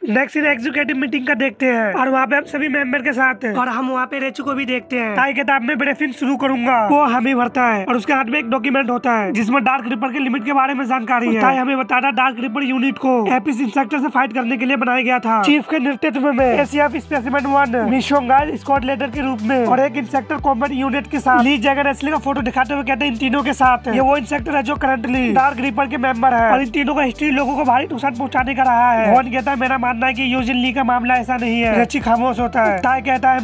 Next in executive meeting का देखते हैं और वहाँ पे हम सभी मेंबर के साथ और हम वहाँ पे रेचू को भी देखते हैं। ताई कहता है मैं ब्रीफिंग शुरू करूंगा, वो हमें भरता है और उसके हाथ में एक डॉक्यूमेंट होता है जिसमें डार्क रिपर के लिमिट के बारे में जानकारी है। ताई हमें बताता डार्क रिपर यूनिट को एपिस इंसेक्टर से फाइट करने के लिए बनाया गया था। चीफ के नेतृत्व में एसीएफ स्पेसिमेन 1 मिशोंगाइल स्क्वाड लीडर के रूप में और एक इंसेक्टर कॉम्बैट यूनिट के साथ ली जैगर एस्ली का फोटो दिखाते हुए कहते हैं इन तीनों के साथ ये वो इंसेक्टर है जो करंटली डार्क रिपर के मेंबर है और इन तीनों का हिस्ट्री लोगों को भारी नुकसान पहुंचाने का रहा है। वॉन कहता है मेरा मानना है कि यूजिन ली का मामला ऐसा नहीं है। रेची खामोश होता है। ताई कहता है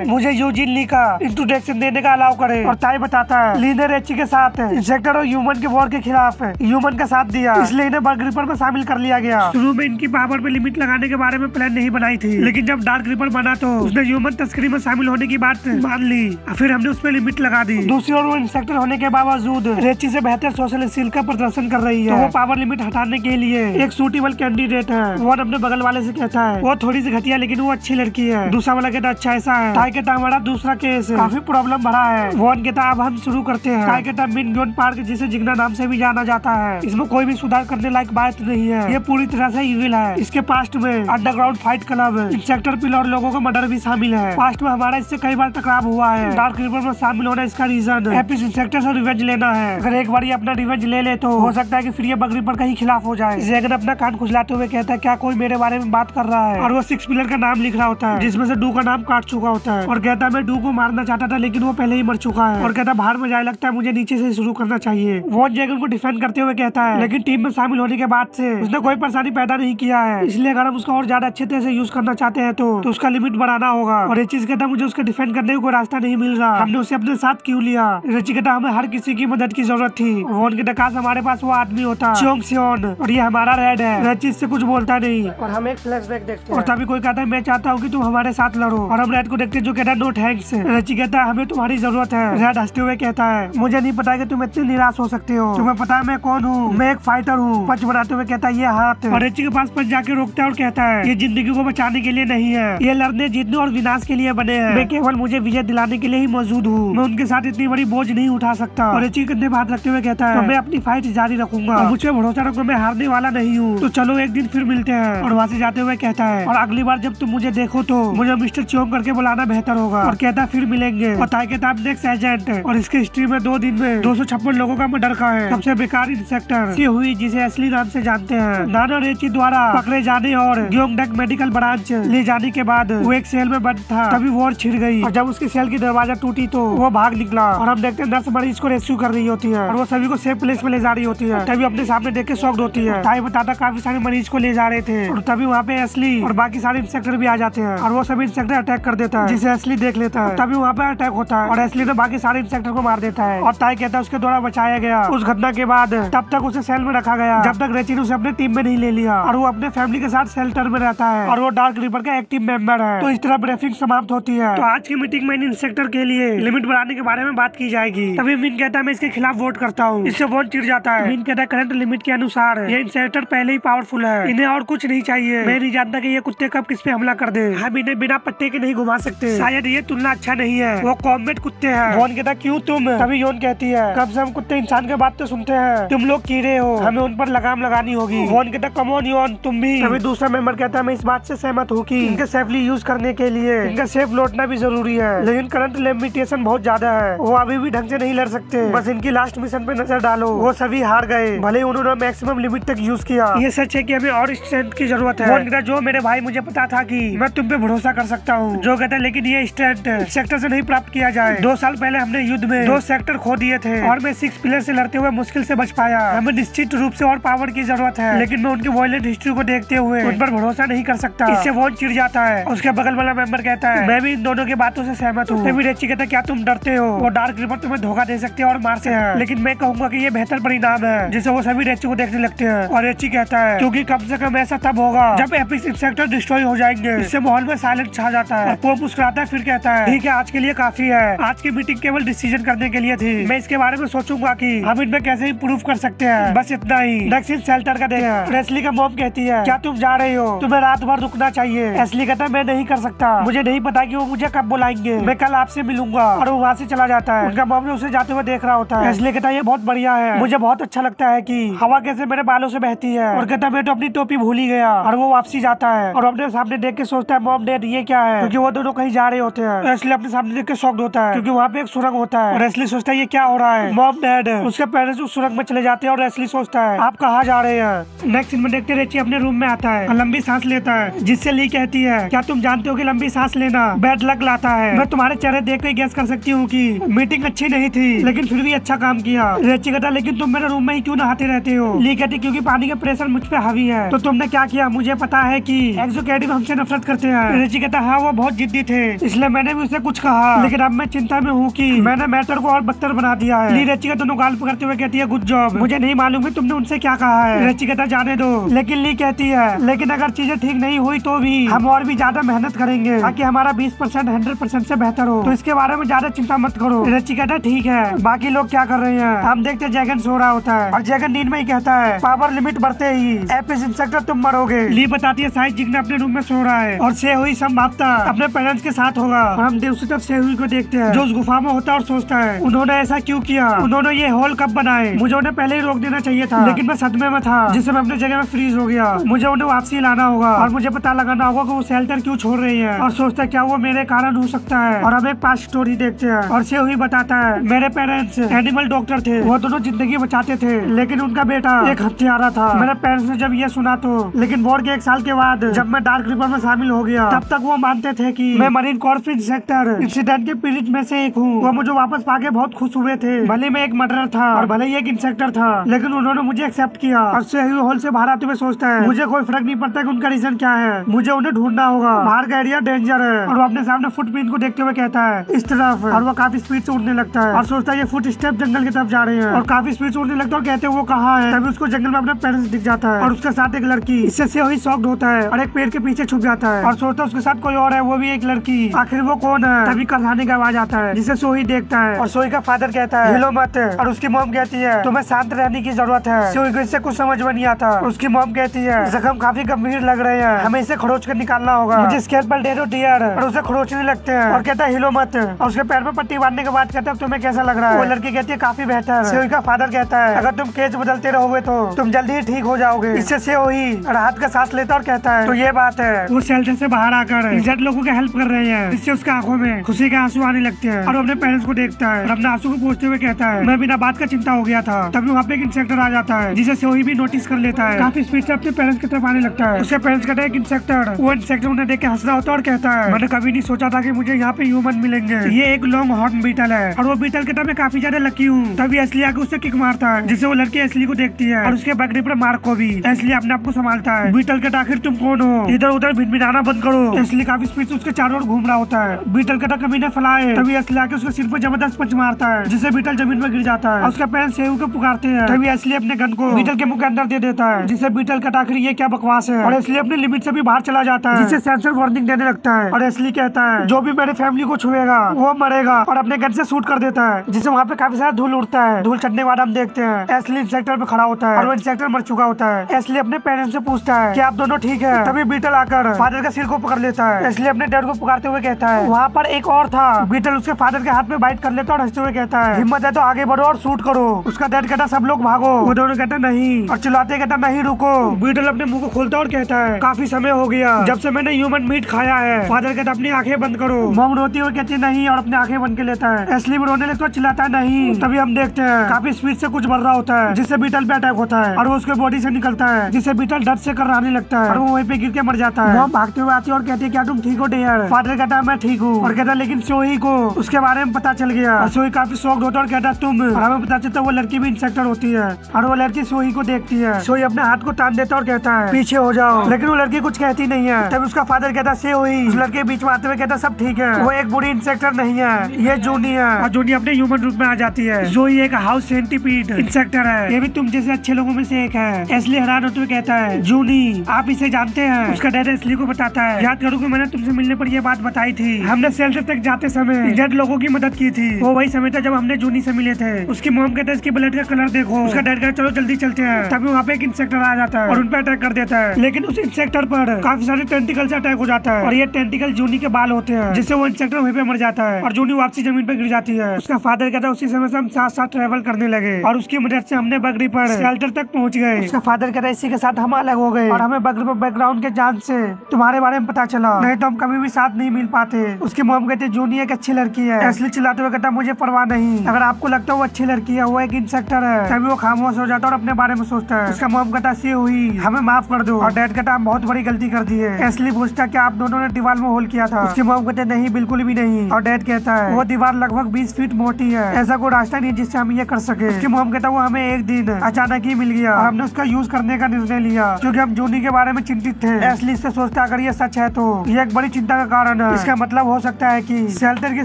मुझे यूजिन ली का इंट्रोडक्शन देने का अलाउ करे और ताई बताता है ली ने रेची के साथ इंसेक्टर और ह्यूमन के वॉर के खिलाफ ह्यूमन का साथ दिया, इसलिए इन्हें डार्क रिपर में शामिल कर लिया गया। शुरू में इनकी पावर पे लिमिट लगाने के बारे में प्लान नहीं बनाई थी, लेकिन जब डार्क रिपर बना तो उसने ह्यूमन तस्करी में शामिल होने की बात मान ली, फिर हमने उसमें लिमिट लगा दी। दूसरी ओर वो इंसेक्टर होने के बावजूद रेची से बेहतर सोशल स्किल का प्रदर्शन कर रही है, तो वो पावर लिमिट हटाने के लिए एक सूटेबल कैंडिडेट है। वो अपने बगल वाले से कहता है वो थोड़ी सी घटिया लेकिन वो अच्छी लड़की है। दूसरा वाला कहता अच्छा ऐसा है। ताई कहता हमारा दूसरा केस काफी प्रॉब्लम भरा है। वॉन कहता अब हम शुरू करते हैं। ताई कहता मिनग्योन पार्क जिसे जिग्ना नाम से भी जाना जाता है, इसमें कोई भी सुधार करने लायक बात नहीं है, ये पूरी तरह से इविल है। इसके पास्ट में अंडरग्राउंड फाइट क्लब, इंसेक्टर पिल और लोगों का मर्डर भी शामिल है। पास्ट में हमारा इससे कई बार टकराव हुआ है। डार्क रिपर में शामिल होना इसका रीजन एपिस इंसेक्टर से रिवेंज लेना है। अगर एक बार ये अपना रिवेंज ले ले तो हो सकता है कि फिर ये बग रिपर का ही खिलाफ हो जाए। जैगन अपना कान खुजलाते हुए कहता है क्या कोई मेरे बारे में बात कर रहा है, और वो 6 पिलर का नाम लिख रहा होता है जिसमें से डू का नाम काट चुका होता है और कहता है मैं डू को मारना चाहता था लेकिन वो पहले ही मर चुका है और कहता बाहर में जाए लगता है मुझे नीचे से शुरू करना चाहिए। वो जैगन को डिफेंड करते हुए कहता है लेकिन टीम में शामिल होने के बाद से उसने कोई परेशानी पैदा नहीं किया है, इसलिए अगर हम उसका और ज्यादा अच्छे तरह से यूज करना चाहते हैं तो उसका लिमिट बढ़ाना होगा। और ये चीज कहता मुझे उसका डिफेंड करने का कोई रास्ता नहीं मिल रहा, हमने उसे अपने साथ क्यों लिया। रेची कहता हमें हर किसी की मदद की जरूरत थी। वॉन कहता काश हमारे पास वो आदमी होता चोंग सियोन और ये हमारा रेड है। रेची इससे कुछ बोलता नहीं और हम एक फ्लैशबैक देखते हैं और तभी कोई कहता है मैं चाहता हूँ कि तुम हमारे साथ लड़ो और हम रेड को देखते जो कहता है नो थैंक्स। रेची कहता है हमें तुम्हारी जरूरत है। रेड हंसते हुए कहता है मुझे नहीं पता कि तुम इतने निराश हो सकते हो, तुम्हें पता है मैं कौन हूँ, मैं एक फाइटर हूँ। पंच बनाते हुए कहता है ये हाथ, और रेची के पास पंच जाके रोकता है और कहता है ये जिंदगी को बचाने के लिए नहीं है, ये लड़ने जीतने और विनाश के लिए बने हैं, मैं केवल मुझे विजय दिलाने के लिए ही मौजूद हूँ, मैं उनके साथ इतनी बड़ी बोझ नहीं उठा सकता। और रेची कंधे पे हाथ रखते हुए कहता है मैं अपनी फाइट जारी रखूंगा, मुझ पे भरोसा रखो मैं हारने वाला नहीं हूँ, तो चलो एक दिन फिर मिलते हैं। और वहाँ से जाते हुए कहता है और अगली बार जब तुम मुझे देखो तो मुझे मिस्टर चोंग करके बुलाना बेहतर होगा। और कहता है फिर मिलेंगे। और ताई कहता है नेक्स्ट एजेंट और इसकी हिस्ट्री में 2 दिन में 256 लोगों का मर्डर का है, सबसे बेकार इंसेक्टर ये हुई जिसे असली नाम से जानते हैं। नाना रेची द्वारा पकड़े जाने और ग्योंगडक मेडिकल ब्रांच ले जाने के बाद वो एक सेल में बंद था, तभी वॉर छिड़ गई और जब उसकी सेल की दरवाजा टूटी तो वो भाग निकला। और हम देखते हैं नर्स मरीज को रेस्क्यू कर रही होती है और वो सभी को सेफ प्लेस में ले जा रही होती है, तभी अपने सामने देख के शॉक्ड होती है। ताई बताता काफी सारे मरीज को ले जा रहे थे और तभी वहाँ पे असली और बाकी सारे इंसेक्टर भी आ जाते हैं और वो सभी इंसेक्टर अटैक कर देता है जिसे असली देख लेता है। तभी वहाँ पे अटैक होता है और असली ने बाकी सारे इंसेक्टर को मार देता है और ताई कहता है उसके द्वारा बचाया गया। उस घटना के बाद तब तक उसे सेल में रखा गया जब तक रेची ने उसे अपने टीम में नहीं ले लिया और वो अपने फैमिली के साथ शेल्टर में रहता है और वो डार्क रिपर का एक्टिव मेंबर है। तो इस तरह ब्रीफिंग समाप्त होती है। तो आज की मीटिंग में इन इंसेक्टर के लिए लिमिट बढ़ाने के बारे में बात की जाएगी। तभी मिन कहता है मैं इसके खिलाफ वोट करता हूँ, इससे वोट चिढ़ जाता है। मिन कहता है करंट लिमिट के अनुसार ये इंसेक्टर पहले ही पावरफुल है, इन्हें और कुछ नहीं चाहिए। मैं नहीं जानता कि ये कुत्ते कब किस पे हमला कर दे, हम इन्हें बिना पट्टे के नहीं घुमा सकते, शायद ये तुलना अच्छा नहीं है, वो कॉम्बैट कुत्ते हैं। वॉन कहता क्यों तुम, तभी योन कहती है कम से कम कुत्ते इंसान के बात तो सुनते हैं, तुम लोग कीड़े हो, हमें उन पर लगाम लगानी होगी। वॉन कहता कम ऑन योन तुम भी। तभी दूसरा मेंबर कहता है मैं इस बात से सहमत हूँ कि इनके सेफली यूज करने के लिए इनका सेफ लौटना भी जरूरी है, लेकिन करंट लिमिटेशन बहुत ज्यादा है, वो अभी भी ढंग से नहीं लड़ सकते, बस इनकी लास्ट मिशन पे नजर डालो, वो सभी हार गए, भले उन्होंने मैक्सिमम लिमिट तक यूज किया। ये सच है कि हमें और स्ट्रेंथ की जरूरत है। वॉन कहता जो मेरे भाई मुझे पता था कि मैं तुम पे भरोसा कर सकता हूँ। जो कहता है लेकिन ये स्ट्रेंथ सेक्टर से नहीं प्राप्त किया जाए, 2 साल पहले हमने युद्ध में 2 सेक्टर खो दिए थे और मैं 6 पिलर से लड़ते हुए मुश्किल से बच पाया। हमें निश्चित रूप से और पावर की जरूरत है, लेकिन मैं उनकी वायलेंट हिस्ट्री को देखते हुए उन पर भरोसा नहीं कर सकता। इससे वॉन चिढ़ जाता है। उसके बगल वाला मेंबर कहता है मैं भी इन दोनों की बातों से सहमत हूँ। तभी रेची कहता है क्या तुम डरते हो, वो डार्क रिपर तुम्हें धोखा दे सकते हैं और मार सकते हैं, लेकिन मैं कहूंगा कि ये बेहतर परिणाम है, जिसे वो सभी रेची को देखने लगते हैं। और रेची कहता है क्योंकि कम से कम ऐसा तब होगा जब एपिक इंसेक्टर डिस्ट्रॉय हो जाएंगे, इससे माहौल में साइलेंस छा जाता है। और वो मुस्कुराता है फिर कहता है ठीक है आज के लिए काफी है, आज की मीटिंग केवल डिसीजन करने के लिए थी, मैं इसके बारे में सोचूंगा कि हम इनमें कैसे इम्प्रूव कर सकते हैं, बस इतना ही। नेक्स्ट इन शेल्टर का देखें। रेस्ली का मॉम कहती है क्या तुम जा रही हो, तुम्हें रात भर रुकना चाहिए। एस्ली कहता है मैं नहीं कर सकता, मुझे नहीं पता कि वो मुझे कब बुलाएंगे, मैं कल आपसे मिलूंगा। और वो वहाँ से चला जाता है। उनका मॉम उसे जाते हुए देख रहा होता है। एस्ली कहता है ये बहुत बढ़िया है, मुझे बहुत अच्छा लगता है कि हवा कैसे मेरे बालों से बहती है। और कहता मैं तो अपनी टोपी भूल ही गया। और वो वो वापसी जाता है और अपने सामने देख के सोचता है मॉम डैड ये क्या है, क्योंकि वो दोनों कहीं जा रहे होते हैं। एस्ली अपने सामने देख के शॉक्ड होता है क्योंकि वहाँ पे एक सुरंग होता है और एस्ली सोचता है ये क्या हो रहा है। मॉम डैड उसके पेरेंट्स उस सुरंग में चले जाते हैं और एस्ली सोचता है आप कहाँ जा रहे हैं। नेक्स्ट सीन में देखते रेची अपने रूम में आता है और लंबी सांस लेता है, जिससे ली कहती है क्या तुम जानते हो कि लंबी सांस लेना बैड लक लाता है। मैं तुम्हारे चेहरे देख के गैस कर सकती हूँ कि मीटिंग अच्छी नहीं थी लेकिन फिर भी अच्छा काम किया। रेची कहता लेकिन तुम मेरे रूम में ही क्यों नहाते रहते हो। ली कहती क्योंकि पानी का प्रेशर मुझ पे हावी है। तो तुमने क्या किया, मुझे पता है कि एक्सोकैडिव हमसे नफरत करते हैं। रेची कहता हाँ वो बहुत जिद्दी थे इसलिए मैंने भी उसे कुछ कहा, लेकिन अब मैं चिंता में हूँ कि मैंने मैटर को और बदतर बना दिया है। ली रेची का दोनों गाल पकड़ते हुए कहती है गुड जॉब, मुझे नहीं मालूम कि तुमने उनसे क्या कहा है। रेची कहता जाने दो, लेकिन ली कहती है लेकिन अगर चीजें ठीक नहीं हुई तो भी हम और भी ज्यादा मेहनत करेंगे ताकि हमारा 20% 100% से बेहतर हो, तो इसके बारे में ज्यादा चिंता मत करो। रेची कहता ठीक है। बाकी लोग क्या कर रहे हैं हम देखते। जैगन सो रहा होता है और जैगन नींद में ही कहता है पावर लिमिट बढ़ते ही एपिस इंस्पेक्टर तुम मरोगे। ली बताती है साइज जिग्ना अपने रूम में सो रहा है और से हुई संभावता अपने पेरेंट्स के साथ होगा और हम दूसरी तरफ से हुई को देखते हैं जो उस गुफा में होता है और सोचता है उन्होंने ऐसा क्यों किया, उन्होंने ये होल कब बनाए, मुझे उन्हें पहले ही रोक देना चाहिए था लेकिन मैं सदमे में था जिससे मैं अपने जगह में फ्रीज हो गया। मुझे उन्हें वापसी लाना होगा और मुझे पता लगाना होगा कि वो शेल्टर क्यों छोड़ रही है और सोचता है क्या वो मेरे कारण हो सकता है। और हम एक पास्ट स्टोरी देखते हैं और से हुई बताता है मेरे पेरेंट्स एनिमल डॉक्टर थे, वो दोनों जिंदगी बचाते थे लेकिन उनका बेटा एक हत्यारा था। मेरे पेरेंट्स ने जब ये सुना तो लेकिन वॉर के 1 साल के बाद जब मैं डार्क रिवर में शामिल हो गया तब तक वो मानते थे कि मैं मरीन कॉर्प्स इंस्पेक्टर इंसिडेंट के पीड़ित में से एक हूँ। वो मुझे वापस पाके बहुत खुश हुए थे, भले मैं एक मर्डरर था और भले ही एक इंस्पेक्टर था लेकिन उन्होंने मुझे एक्सेप्ट किया। और से हुई होल से बाहर आते हुए सोचता है मुझे कोई फर्क नहीं पड़ता कि उनका रीजन क्या है, मुझे उन्हें ढूंढना होगा। बाहर का एरिया डेंजर है और वो अपने सामने फुटप्रिंट को देखते हुए कहता है इस तरफ और वो काफी स्पीड से उड़ने लगता है और सोचता है ये फुट स्टेप जंगल की तरफ जा रहे हैं और काफी स्पीड से उड़ने लगता है और कहते हैं वो कहाँ है। तभी उसको जंगल में अपने पेरेंट्स दिख जाता है और उसके साथ एक लड़की। इससे से हुई शॉक्ड होता है और एक पेड़ के पीछे छुप जाता है और सोचता है उसके साथ कोई और है, वो भी एक लड़की। आखिर वो कौन है। तभी करहाने का आवाज आता है जिसे सोही देखता है और सोही का फादर कहता है हिलो मत और उसकी मॉम कहती है तुम्हें शांत रहने की जरूरत है। सोही को इससे कुछ समझ में नहीं आता। उसकी मॉम कहती है जख्म काफी गंभीर लग रहे हैं, हमें इसे खरोच कर निकालना होगा, मुझे स्केलपेल दे दो डियर। और उसे खरोचने लगते हैं और कहता है हिलो मत और उसके पैर में पट्टी बांधने के बाद कहता है तुम्हें कैसा लग रहा है। वो लड़की कहती है काफी बेहतर। सोही का फादर कहता है अगर तुम केज बदलते रहोगे तो तुम जल्दी ही ठीक हो जाओगे। इससे सोही राहत का सांस लेता और कहता है तो ये बात है। वो शेल्टर से बाहर आकर इंजर्ड लोगों की हेल्प कर रहे हैं, इससे उसके आंखों में खुशी के आंसू आने लगते हैं और वो अपने पेरेंट्स को देखता है और अपने आंसू को पोंछते हुए कहता है मैं बिना बात का चिंता हो गया था। तभी वहाँ पे एक इंस्पेक्टर आ जाता है जिसे सोही भी नोटिस कर लेता है, काफी स्पीड से अपने पेरेंट्स की तरफ आने लगता है। उसके पेरेंट्स कहते हैं इंस्पेक्टर। वो इंस्पेक्टर उन्हें देख के हंस रहा होता है और कहता है मैंने कभी नहीं सोचा था कि मुझे यहाँ पे ह्यूमन मिलेंगे, ये एक लॉन्ग हॉर्न बीटल है और वो बीटल के मैं काफी ज्यादा लकी हूँ। तभी एस्ली आके उससे किक मारता है जिससे वो लड़की एस्ली को देखती है और उसके बगड़ी पर मार्क को भी। एस्ली अपने आप को संभालता है। बीटल कहता आखिर तुम कौन हो, इधर उधर भिनभिनाना बंद करो। एस्ली काफी स्पीड से उसके चारों ओर घूम रहा होता है। बीटल कहता कमीने फलाए। तभी एस्ली आके उसके सिर पर जबरदस्त पंच मारता है जिससे बीटल जमीन पर गिर जाता है और उसके पेरेंट्स सेव को पुकारते हैं। तभी एस्ली अपने गन को बीटल के मुंह के अंदर दे देता है जिससे बीटल कहता आखिर ये क्या बकवास है और एस्ली अपने लिमिट से भी बाहर चला जाता है जिससे सेंसर वार्निंग देने लगता है। और एस्ली कहता है जो भी मेरे फैमिली को छुएगा वो मरेगा और अपने गन से शूट कर देता है जिससे वहाँ पे काफी सारा धूल उड़ता है। धूल चढ़ने के बाद हम देखते हैं एस्ली इंस्पेक्टर पे खड़ा होता है और वो इंस्पेक्टर मर चुका होता है। एस्ली अपने पेरेंट्स से पूछता है कि आप दोनों ठीक है। तभी बीटल आकर फादर का सिर को पकड़ लेता है। एस्ली अपने डैड को पुकारते हुए कहता है वहाँ पर एक और था। बीटल उसके फादर के हाथ में बाइट कर लेता है और हंसते हुए कहता है हिम्मत है तो आगे बढ़ो और शूट करो। उसका डैड कहता सब लोग भागो। वो दोनों कहता नहीं और चिल्लाते कहता नहीं रुको। बीटल अपने मुंह को खोलता और कहता है काफी समय हो गया जब से मैंने ह्यूमन मीट खाया है। फादर कहता अपनी आंखें बंद करो। मॉम रोती हुई कहती है नहीं और अपनी आंखें बंद के लेता है। एस्ली भी रोने लगता है चिल्लाता है नहीं। तभी हम देखते हैं काफी स्पीड से कुछ बढ़ रहा होता है जिससे बीटल पे अटैक होता है और वो उसके बॉडी से निकलता है जिससे बीटल डर से कराने लगता है और वो वहीं पे गिर के मर जाता है। मॉम भागते हुए आती है और कहती है क्या तुम ठीक हो डियर। फादर कहता है मैं ठीक हूँ और कहता है लेकिन सोही को उसके बारे में पता चल गया। और सोही काफी शॉक्ड होता है और कहता है तुम। और हमें पता चलता है वो लड़की भी इंस्पेक्टर होती है और वो लड़की सोही को देखती है। सोही अपने हाथ को तान देता है और कहता है पीछे हो जाओ, लेकिन वो लड़की कुछ कहती नहीं है। तब उसका फादर कहता है सोही उस लड़के के बीच में आते हुए कहता सब ठीक है, वो एक बुरी इंस्पेक्टर नहीं है, ये जूनी है। और जूनी अपने ह्यूमन रूप में आ जाती है। जोई एक हाउस सेंटीपीड इंस्पेक्टर है, ये भी तुम जैसे अच्छे लोगों में से एक है। एस्ली हैरान होते हुए कहता है जूनी आप इसे जानते हैं। उसका डैड एस्ली को बताता है याद करो कि मैंने तुमसे मिलने पर यह बात बताई थी, हमने शेल्टर तक जाते समय डेड लोगों की मदद की थी। वो वही समय था जब हमने जूनी से मिले थे। उसकी मॉम कहता है इसकी ब्लड का कलर देखो। उसका डैड कहता चलो जल्दी चलते हैं। तभी वहाँ पे एक इंस्पेक्टर आ जाता है और उन पर अटैक कर देता है, लेकिन उस इंस्पेक्टर पर काफी सारे टेंटिकल से अटैक हो जाता है और ये टेंटिकल जूनी के बाल होते हैं जिससे वो इंस्पेक्टर वहीं पे मर जाता है और जूनी वापसी जमीन पे गिर जाती है। उसका फादर कहता है उसी समय से हम साथ साथ ट्रेवल करने लगे और उसकी मदद से हमने बगड़ी पर शेल्टर तक पहुंच गए। उसका फादर कहता है इसी के साथ हम अलग हो गए और हमें हमें बैकग्राउंड के जान से तुम्हारे बारे में पता चला, नहीं तो हम कभी भी साथ नहीं मिल पाते। उसकी मॉम कहती जूनी एक अच्छी लड़की है। एस्ली चिल्लाते हुए कहता मुझे परवाह नहीं, अगर आपको लगता है वो अच्छी लड़की है, वो एक इंसेक्टर है। तभी वो खामोश हो जाता है और अपने बारे में सोचता है। उसका मॉम कहता सी हुई, हमें माफ कर दो। और डैड कहता हम बहुत बड़ी गलती कर दी है। एस्ली पूछता कि आप दोनों ने दीवार में होल किया था। उसकी मॉम कहते नहीं बिल्कुल भी नहीं। और डैड कहता है वो दीवार लगभग 20 फीट मोटी है, ऐसा कोई रास्ता नहीं जिससे हम ये कर सके। उसकी मॉम कहता वो हमें एक दिन अचानक ही मिल गया और हमने उसका यूज करने का निर्णय लिया क्योंकि हम जूनी के बारे में चिंतित थे। एस्ली से सोचता अगर ये सच है तो ये एक बड़ी चिंता का कारण है। इसका मतलब हो सकता है कि शेल्टर की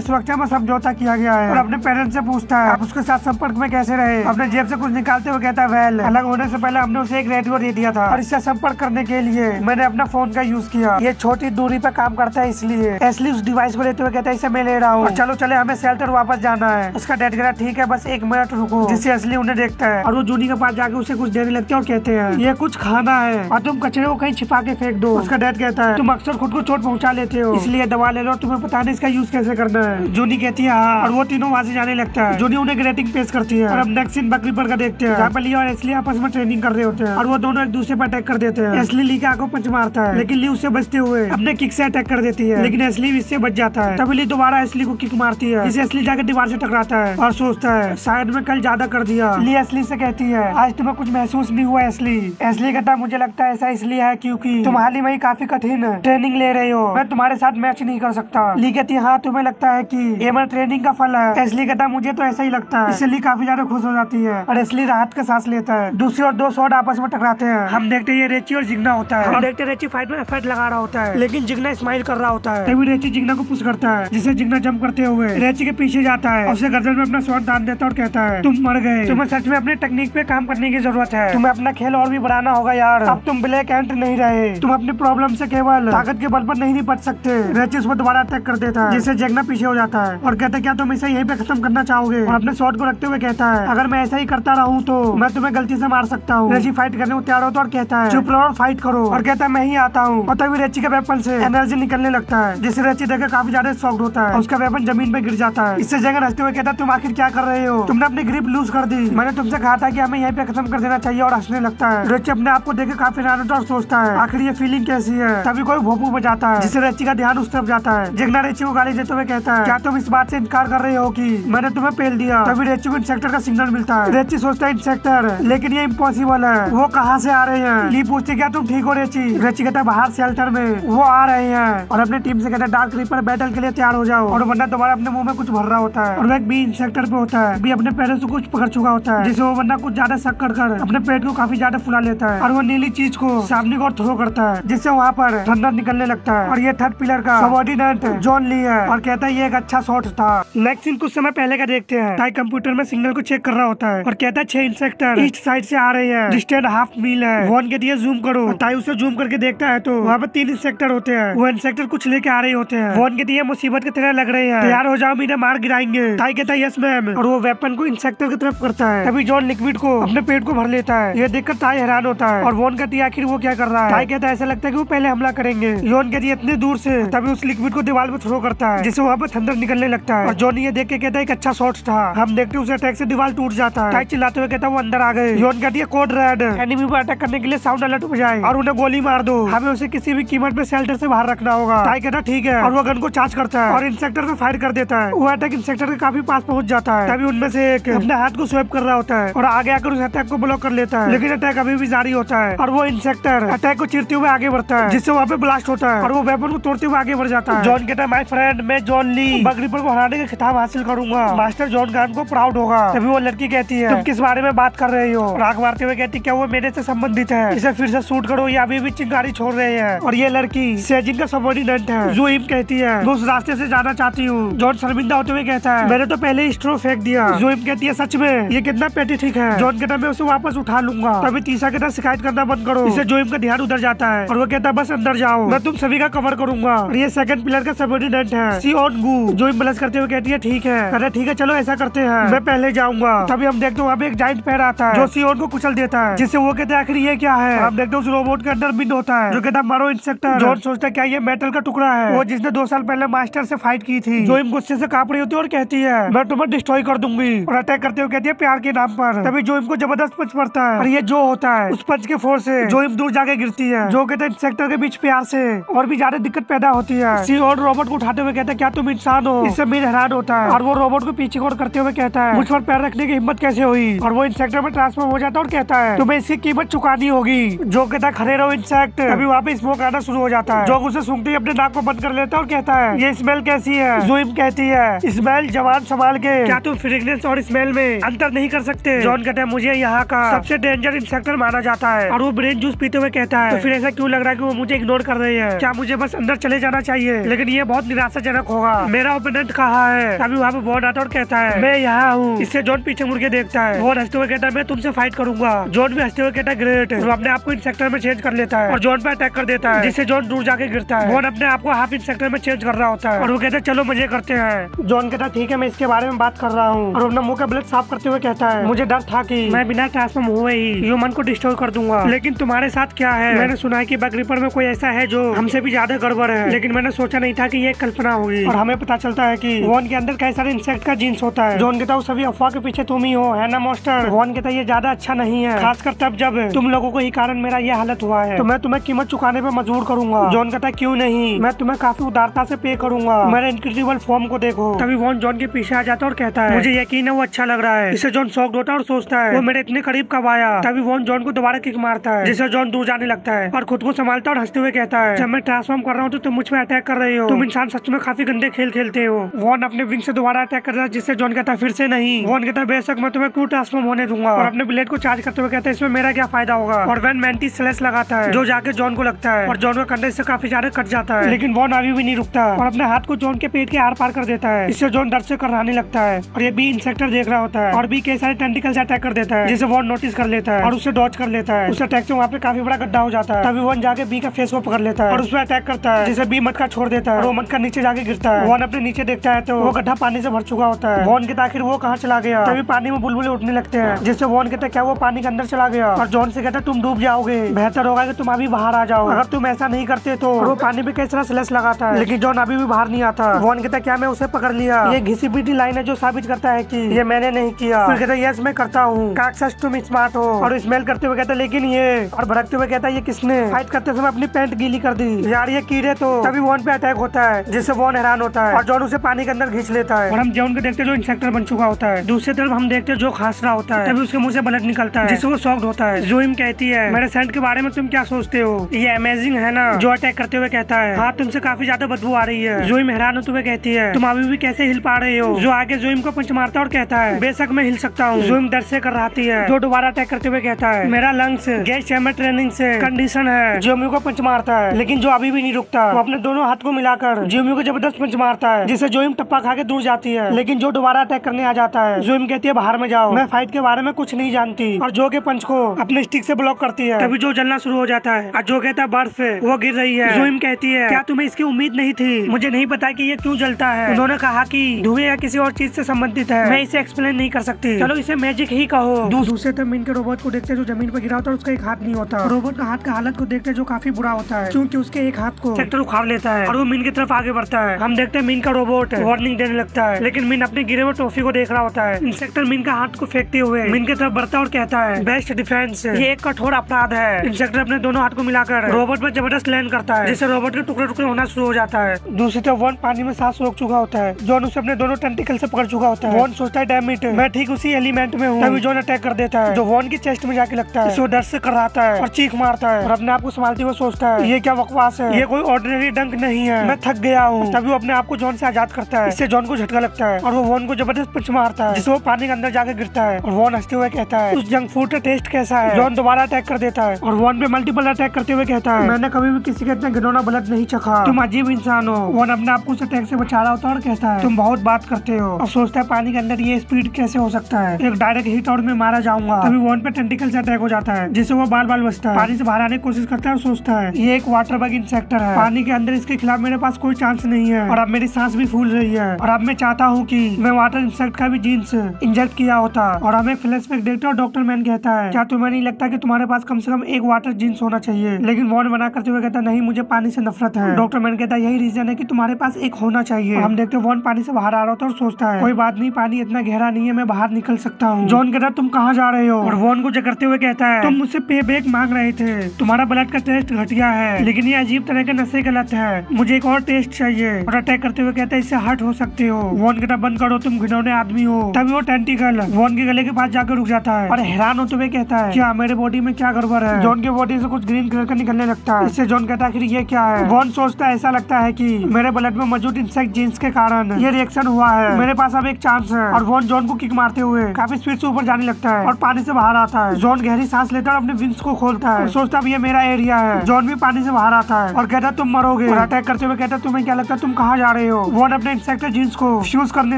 सुरक्षा में समझौता किया गया है। और अपने पेरेंट्स से पूछता है आप उसके साथ संपर्क में कैसे रहे। अपने जेब से कुछ निकालते हुए कहता है वेल अलग होने से पहले हमने उसे एक रेडियो दे दिया था और इससे संपर्क करने के लिए मैंने अपना फोन का यूज किया। ये छोटी दूरी पे काम करता है इसलिए। एस्ली उस डिवाइस को लेते हुए कहता है इसे मैं ले रहा हूँ, चलो चले हमें शेल्टर वापस जाना है। उसका डैड कहता ठीक है बस 1 मिनट रुको। जिससे एस्ली उन्हें देखता है और वो जूनी के पास जाके उसे कुछ देने लगते हैं और कहते हैं ये कुछ खाना है और तुम कचरे को कहीं छिपा के फेंक दो। उसका डैड कहता है तुम अक्सर खुद को चोट पहुंचा लेते हो, इसलिए दवा ले लो, तुम्हें पता नहीं इसका यूज कैसे करना है। जूनी कहती है हाँ, और वो तीनों वहाँ से जाने लगता है। जूनी उन्हें ग्रेटिंग पेश करती है और अब नेक्स्ट सीन बकरी पर का देखते हैं जहाँ पे ली और एस्ली आपस में ट्रेनिंग कर रहे होते हैं और वो दोनों एक दूसरे पर अटैक कर देते हैं। एस्ली ली के आंखों पंच मारता है लेकिन ली उससे बचते हुए अपने किक से अटैक कर देती है, लेकिन एस्ली इससे बच जाता है। तभी ली दोबारा एस्ली को किक मारती है जिसे एस्ली जाकर दीवार से टकराता है और सोचता है शायद मैं कल ज्यादा कर दिया। ली एस्ली से कहती है आज तुम्हें कुछ महसूस नहीं हुआ। एस्ली कहता है मुझे लगता है ऐसा इसलिए है क्योंकि तुम हाल ही में काफी कठिन ट्रेनिंग ले रही हो, मैं तुम्हारे साथ मैच नहीं कर सकता। ली कहती है हाँ तुम्हें लगता है कि ये मेरे ट्रेनिंग का फल है। एस्ली कहता है मुझे तो ऐसा ही लगता है। इससे ली काफी ज्यादा खुश हो जाती है और एस्ली राहत का सांस लेता है। दूसरी और 2 स्वॉर्ड आपस में टकराते हैं। हम देखते हैं ये रेची और जिग्ना होता है। हम देखते हैं रेची फाइट में एफर्ट लगा रहा होता है लेकिन जिग्ना स्माइल कर रहा होता है। तभी रेची जिग्ना को पुश करता है जिसे जिग्ना जंप करते हुए रेची के पीछे जाता है और उसे गर्दन में अपना स्वॉर्ड दान देता है और कहता है तुम मर गए, तुम्हें सच में अपनी टेक्निक पे काम करने की जरूरत है, तुम्हें अपना खेल और भी बढ़ाना होगा यार। अब तुम ब्लैक एंट नहीं रहे, तुम अपनी प्रॉब्लम से केवल ताकत के बल पर नहीं निपट सकते। रेची उस पर दोबारा अटैक कर देता है जिससे जिग्ना पीछे हो जाता है और कहता है क्या तुम इसे यहीं पे खत्म करना चाहोगे। और अपने स्वॉर्ड को रखते हुए कहता है अगर मैं ऐसा ही करता रहूं तो मैं तुम्हें गलती से मार सकता हूँ। रेची फाइट करने को तैयार होता है और कहता है चुप रहो और फाइट करो, और कहता है मैं ही आता हूँ। और तभी रेची के वेपन से एनर्जी निकलने लगता है जिससे रेची देखकर काफी ज्यादा शॉक्ड होता है। उसका वेपन जमीन पे गिर जाता है। इससे जगन हंसते हुए कहता है तुम आखिर क्या कर रहे हो, तुमने अपनी ग्रिप लूज कर दी, मैंने तुमसे कहा था कि हमें यहीं पे खत्म कर देना चाहिए। और हंसने लगता है। रेची अपने आप को देखकर काफी हैरान होता है और सोचता है आखिर ये फीलिंग कैसी है। तभी कोई भोंपू बजाता है जिससे रेची का ध्यान उस तरफ जाता है। जिग्ना रेची को गाली देते हुए कहता है क्या तुम इस बात से इनकार कर रहे हो कि मैंने तुम्हें पेल दिया। तभी रेची को इंसेक्टर का सिग्नल मिलता है। रेची सोचता है इंसेक्टर, लेकिन ये इम्पॉसिबल है, वो कहाँ से आ रहे हैं। ली पूछती क्या तुम ठीक हो रेची। रेची कहता है बाहर शेल्टर में वो आ रहे हैं और अपनी टीम से कहता है डार्क रीपर बैटल के लिए तैयार हो जाओ। और बंदा दोबारा अपने मुंह में कुछ भर रहा होता है और वो एक बी इंसेक्टर पे होता है। बी अपने पैरों से कुछ पकड़ चुका होता है जिसे वो बंदा कुछ ज्यादा शक कर अपने पेट को काफी ज्यादा फुला लेता है और वो नीली चीज को सामने को थ्रो करता है जिससे वहाँ पर ठंडा निकलने लगता है। और ये थर्ड पिलर का सबऑर्डिनेट जॉन ली है और कहता है ये एक अच्छा शॉट था। नेक्स्ट सीन कुछ समय पहले का देखते हैं। टाई कंप्यूटर में सिग्नल को चेक कर रहा होता है और कहता है 6 इंसेक्टर ईस्ट साइड से आ रहे हैं, डिस्टेंस हाफ मील है। वॉन कहती है जूम करो। टाई उसे जूम करके देखता है तो वहाँ पर 3 इंसेक्टर होते हैं। वो इंसेक्टर कुछ लेके आ रहे होते हैं। वॉन कहती है मुसीबत की तरह लग रहे हैं, तैयार हो जाओ, मीना मार गिराएंगे। टाई कहता है यस मैम और वो वेपन को इंसेक्टर की तरफ करता है। तभी जॉन लिक्विड को अपने पेट को भर लेता है। ये देखकर टाई हैरान होता है और वॉन कहती है आखिर वो क्या कर रहा है। टाई कहता है ऐसा लगता है कि वो पहले हमला करेंगे। जॉन कहती है इतनी दूर से। तभी उस लिक्विड को दीवार में थ्रो करता है जिससे वहाँ पर थंडर निकलने लगता है और जॉन ये देख के कहता है एक अच्छा शॉट था। हम देखते हैं उस अटैक से दीवार टूट जाता है। टाई चिल्लाते हुए कहता है वो अंदर आ गए। जॉन कहती है कोड रेड, एनिमी पर अटैक करने के लिए साउंड अलर्ट बजाए और उन्हें गोली मार दो, हमें उसे किसी भी कीमत पे शेल्टर से बाहर रखना होगा। टाई कहता ठीक है और वो गन को चार्ज करता है और इंसेक्टर से फायर कर देता है। वो अटैक इंसेक्टर के काफी पास पहुंच जाता है। तभी उनमें से एक अपने हाथ को स्वैप कर रहा होता है और आगे आकर उस अटैक को ब्लॉक कर लेता है, लेकिन अटैक अभी भी जारी होता है और वो इंसेक्टर अटैक को चीरते हुए आगे बढ़ता है जिससे वहाँ पे ब्लास्ट होता है और वो वेपन को तोड़ते हुए आगे बढ़ जाता है। जॉन कहता है माय फ्रेंड मैं जॉन ली बकरी पर को हराने का खिताब हासिल करूंगा, मास्टर जॉन गान को प्राउड होगा। तभी वो लड़की कहती है तुम किस बारे में बात कर रही हो। राग मारते हुए कहती क्या वो मेरे से संबंधित है, इसे फिर से शूट करो, ये अभी भी चिंगारी छोड़ रहे हैं। और ये लड़की सेजिन का सबऑर्डिनेट है। जो कहती है मैं उस रास्ते से जाना चाहती हूँ। जॉन शर्मिंदा होते हुए कहता है मैंने तो पहले ही स्ट्रो फेंक दिया। जोइम कहती है सच में ये कितना पेथेटिक है। जॉन कहता है मैं उसे वापस उठा लूंगा। तभी तीसरा कहता है शिकायत करना बंद करो। इससे जोइम का ध्यान उधर जाता है और वो कहता है बस अंदर जाओ, मैं तुम सभी का कवर करूंगा। और ये सेकंड पिलर का सबऑर्डिनेट है सी ऑन गू। जोइम बलस करते हुए कहती है ठीक है। कहता है ठीक है चलो ऐसा करते हैं, मैं पहले जाऊंगा। तभी हम देखते हैं वहाँ पे एक जाइंट पैर आता है जो सीओन को कुचल देता है, जिससे वो कहते हैं आखिर ये क्या है। हम देखते हैं उस रोबोट के अंदर बिंद होता है जो कहता है मारो इंसेक्टर। जॉन सोचता है क्या ये मेटल का टुकड़ा है, वो जिसने 2 साल पहले मास्टर से फाइट की थी। जोइम गुस्से से कांप रही होती है और कहती है मैं तुम्हें डिस्ट्रॉय कर दूंगी और अटैक करते हुए कहती है प्यार के नाम पर। तभी जोइम को जबरदस्त पंच पड़ता है और ये जो होता है उस पंच के फोर्स से जोइम दूर जाके गिरती है। जो कहता है इंस्पेक्टर के बीच प्यार से और भी ज्यादा दिक्कत पैदा होती है। सी और रोबोट को उठाते हुए कहता है क्या तुम इंसान हो? इससे मीन हैरान होता है और वो रोबोट को पीछे कोड़ करते हुए कहता है मुझ पर पैर रखने की हिम्मत कैसे हुई? और वो इंसेक्टर में ट्रांसफॉर्म हो जाता है और कहता है तुम्हें इसकी कीमत चुकानी होगी। जो कहता है खड़े रहो इंसेक्ट। अभी वहाँ पे स्मोक आना शुरू हो जाता है। जो उसे सूंघते ही अपने नाक को बंद कर लेता है और कहता है ये स्मेल कैसी है? जोइम कहती है स्मेल जवान संभाल के, क्या तुम फ्रेग्रेंस और स्मेल में अंतर नहीं कर सकते? जॉन कहता है मुझे यहाँ का सबसे डेंजर इंसेक्टर माना जाता है। और वो ब्रेन जूस पीते हुए कहता है तो फिर ऐसा क्यों लग रहा है कि वो मुझे इग्नोर कर रही है? क्या मुझे बस अंदर चले जाना चाहिए? लेकिन ये बहुत निराशाजनक होगा। मेरा ओपोनेंट कहाँ है? अभी वहाँ पे वॉन आता है और कहता है मैं यहाँ हूँ। इससे जॉन पीछे मुड़ के देखता है। वॉन हंसते हुए कहता है मैं तुमसे फाइट करूंगा। जॉन भी हंसते हुए कहता है ग्रेट। वो अपने आप को इंसेक्टर में चेंज कर लेता है और जॉन पे अटैक कर देता है जिससे जॉन दूर जाके गिरता है। वॉन अपने आप को हाफ इंसेक्टर में चेंज कर रहा होता है और वो कहता है चलो मजे करते हैं। जॉन कहता है ठीक है मैं इसके बारे में बात कर रहा हूँ और अपना मुंह का ब्लड साफ करते हुए कहता है मुझे डर था कि मैं बिना ट्रांसफॉर्म हुए ही ह्यूमन को डिस्ट्रॉय कर दूंगा। लेकिन तुम्हारे साथ क्या है? मैंने सुना है कि बग रिपर में कोई ऐसा है जो हमसे भी ज्यादा गड़बड़ है, लेकिन मैंने सोचा नहीं था कि ये कल्पना होगी। और हमें पता चलता है कि वॉन के अंदर कई सारे इंसेक्ट का जीन्स होता है। जॉन कहता है सभी अफवाह के पीछे तुम ही हो, है ना मास्टर? वॉन कहता है ये ज्यादा अच्छा नहीं है, खासकर तब जब तुम लोगों को ही कारण मेरा ये हालत हुआ है। तो मैं तुम्हें कीमत चुकाने पे मजबूर करूंगा। जॉन कहता है क्यों नहीं, मैं तुम्हें काफी उदारता से पे करूंगा। मेरे इनक्रेडिबल फॉर्म को देखो। तभी वॉन जॉन के पीछे आ जाता है और कहता है मुझे यकीन है वो अच्छा लग रहा है। इससे जॉन शॉक्ड होता है और सोचता है वो मेरे इतने करीब कब आया। तभी वॉन जॉन को दोबारा किक मारता है जिससे जॉन दूर जाने लगता है और खुद को संभालता और हंसते हुए कहता है जब मैं ट्रांसफॉर्म कर रहा हूँ तो तुम मुझ पे अटैक कर रही हो। तुम इंसान सच में काफी गंदे खेल खेलते हो। वॉन अपने विंग से दोबारा अटैक करता है जिससे जॉन कहता है फिर से नहीं। वॉन कहता है बेशक मैं तुम्हें क्यों ट्रांसफॉर्म होने दूंगा और अपने ब्लेड को चार्ज करते हुए कहता है इसमें मेरा क्या फायदा होगा। और वैन मैंटी स्लैश लगाता है जो जाके जॉन को लगता है और जॉन का कंधे से काफी ज्यादा कट जाता है। लेकिन वॉन अभी भी नहीं रुकता और अपने हाथ को जॉन के पेट के आर पार कर देता है। इससे जॉन डर से कराने लगता है और ये बी इंसेक्टर देख रहा होता है और बी कई सारे टेंटिकल से अटैक कर देता है जिसे वॉन नोटिस कर लेता है और उसे डॉज कर लेता है। उस अटैक से वहाँ पे काफी बड़ा गड्ढा हो जाता है। तभी वॉन जाके बी का फेस को पकड़ लेता है और उस पर अटैक करता है जिसे बी मटका छोड़ देता है और वो मटका नीचे जाके गिरता है। वॉन अपने नीचे देखता है तो वो गड्ढा पानी से भर चुका होता है। वॉन के आखिर वो कहाँ चला गया? तभी पानी में बुलबुले उठने लगते हैं जिससे वॉन कहता है क्या वो पानी के अंदर चला गया? और जॉन से कहता है तुम डूब जाओगे, बेहतर होगा कि तुम अभी बाहर आ जाओ। अगर तुम ऐसा नहीं करते तो वो पानी में कैसे स्लैश लगाता है लेकिन जॉन अभी भी बाहर नहीं आता। वॉन कहता है क्या मैं उसे पकड़ लिया? ये घिसी पीटी लाइन है जो साबित करता है कि ये मैंने नहीं किया। फिर कहता है यस मैं करता हूँ। काक्सस तुम स्मार्ट हो। और स्मेल करते हुए कहता है लेकिन ये, और भड़कते हुए कहता है ये किसने? फाइट करते समय अपनी पैंट गीली कर दी यार ये कीड़े। तो तभी वॉन पे अटैक होता है जिससे वॉन हैरान होता है और जॉन उसे पानी के अंदर खींच लेता है। और हम जॉन को देखते हैं जो इंसेक्टर बन चुका होता है। दूसरी तरफ हम देखते हैं जो खास रहा होता है तभी उसके मुंह से ब्लड निकलता है जिससे वो शॉक्ड होता है। जोइम कहती है मेरे सेंट के बारे में तुम क्या सोचते हो? ये अमेजिंग है ना? जो अटैक करते हुए कहता है हाँ तुमसे काफी ज्यादा बदबू आ रही है। जोइम हैरान होते हुए कहती है तुम अभी भी कैसे हिल पा रहे हो? जो आगे जोइम को पंच मारता है और कहता है बेशक मैं हिल सकता हूँ। जोइम डर से कर रही है। जो दोबारा अटैक करते हुए कहता है मेरा लंग्स गैस चैम्बर ट्रेनिंग से कंडीशन है। जोइम को पंच मारता है लेकिन जो अभी भी नहीं रुकता। वो अपने दोनों हाथ को मिलाकर जोइम को जबरदस्त पंच मारता है जिससे जोइम टप्पा खा के दूर जाती है। लेकिन जो दोबारा अटैक करने आ जाता है जोइम कहती है बाहर में जाओ, मैं फाइट के बारे में कुछ नहीं जानती। और जो के पंच को अपने स्टिक से ब्लॉक करती है। तभी जो जलना शुरू हो जाता है और जो कहता है बर्फ वो गिर रही है। जोइम कहती है क्या तुम्हें इसकी उम्मीद नहीं थी? मुझे नहीं पता कि ये क्यों जलता है। उन्होंने कहा कि धुएं या किसी और चीज से संबंधित है, मैं इसे एक्सप्लेन नहीं कर सकती। चलो इसे मैजिक ही कहो। दूसरे तरफ मिन के रोबोट को देखते जो जमीन पर गिरा होता है उसका एक हाथ नहीं होता। रोबोट का हाथ का हालत को देखते जो काफी बुरा होता है क्योंकि उसके एक हाथ को सेक्टर उखाड़ लेता है और वो मिन की तरफ आगे बढ़ता है। हम देखते हैं मिन का रोबोट वार्निंग देने लगता है लेकिन मिन अपने गिरे हुए टॉफी को देख रहा होता है। इंसेक्टर मिन का हाथ को फेंकते हुए मिन की तरफ बढ़ता और कहता है बेस्ट डिफेंस, ये एक कठोर अपराध है। इंसेक्टर अपने दोनों हाथ को मिलाकर रोबोट पर जबरदस्त लैंड करता है जिससे रोबोट के टुकड़े टुकड़े होना शुरू हो जाता है। दूसरी तरफ वॉन पानी में सांस रोक चुका होता है। जॉन उसे अपने दोनों टेंटिकल से पकड़ चुका होता है। वॉन सोचता है डैम इट, मैं ठीक उसी एलिमेंट में हूँ। तभी जॉन अटैक कर देता है जो वॉन की चेस्ट में जाके लगता है। वो डर से कराता है और चीख मारता है और अपने आप को संभालते हुए सोचता है ये क्या बकवास है, ये कोई ऑर्डिनरी डंक नहीं है, मैं थक गया हूँ। तभी वो अपने आप को जॉन से आजाद करता है। इससे जॉन को झटका लगता है और वो वॉन को जबरदस्त पंच मारता है जिससे वो पानी के अंदर जाके गिरता है। और वॉन हंसते हुए कहता है उस जंक फूड का टेस्ट कैसा है? जॉन दोबारा अटैक कर देता है और वॉन पे मल्टीपल अटैक करते हुए कहता है मैंने कभी भी किसी का इतना घिनौना ब्लड नहीं चखा, तुम अजीब इंसान हो। वॉन अपने आप को उस अटैक से बचा रहा होता है और कहता है तुम बहुत बात करते हो। और सोचता है पानी के अंदर ये स्पीड कैसे हो सकता है, एक डायरेक्ट हिट और मैं मारा जाऊंगा। तभी वॉन पे टेंटिकल से अटैक हो जाता है जिससे वो बाल बाल बचता है। पानी से बाहर आने की कोशिश करता है और सोचता है ये एक वाटर बग इंसेक्टर है, पानी के अंदर इसके खिलाफ मेरे पास कोई चांस नहीं है और अब मेरी सांस भी फूल रही है और अब मैं चाहता हूँ कि मैं वाटर इंसेक्ट का भी जीन्स इंजेक्ट किया होता। और हमें फ्लैशबैक देखते और डॉक्टर मैन कहता है क्या तुम्हें नहीं लगता कि तुम्हारे पास कम से कम एक वाटर जीन्स होना चाहिए? लेकिन वॉन मना करते हुए कहता नहीं मुझे पानी से नफरत है। डॉक्टर मैन कहता है यही रीजन है कि तुम्हारे पास एक होना चाहिए। हम देखते वॉन पानी से बाहर आ रहा होता है और सोचता है कोई बात नहीं, पानी इतना गहरा नहीं है, मैं बाहर निकल सकता हूँ। जॉन कहता है तुम कहाँ जा रहे हो? और वॉन को जकड़ते हुए कहता है तुम मुझसे पे बैक मांग रहे थे, तुम्हारा ब्लड का टेस्ट घटिया है, लेकिन ये अजीब तरह के नशे गलत है, मुझे एक और टेस्ट चाहिए। और अटैक करते हुए कहता है इससे हट हो सकते हो, वॉन कहता बंद करो, तुम घिनौने आदमी हो। तभी वो टेंटिकल वॉन के गले के पास जाकर रुक जाता है और हैरान होते हुए कहता है क्या मेरे बॉडी में क्या गड़बड़ है। जॉन की बॉडी से कुछ ग्रीन कलर का निकलने लगता है। इससे जॉन कहता है ये क्या है। वॉन सोचता है ऐसा लगता है कि मेरे ब्लड में मौजूद इंसेक्ट जीन्स के कारण ये रिएक्शन हुआ है, मेरे पास अब एक चांस है। और वॉन जॉन को किक मारते हुए काफी स्पीड से ऊपर जाने लगता है और पानी से बाहर आता है। जॉन गहरी सांस लेता है और अपने विंग्स को खोलता है, सोचता है ये मेरा एरिया है। जॉन भी पानी से बाहर आता है और कहता है तुम मरोगे। और अटैक करते हुए कहता है तुम्हें क्या लगता है तुम कहाँ जा रहे हो। वॉन अपने इंसेक्ट जीन्स को फ्यूज करने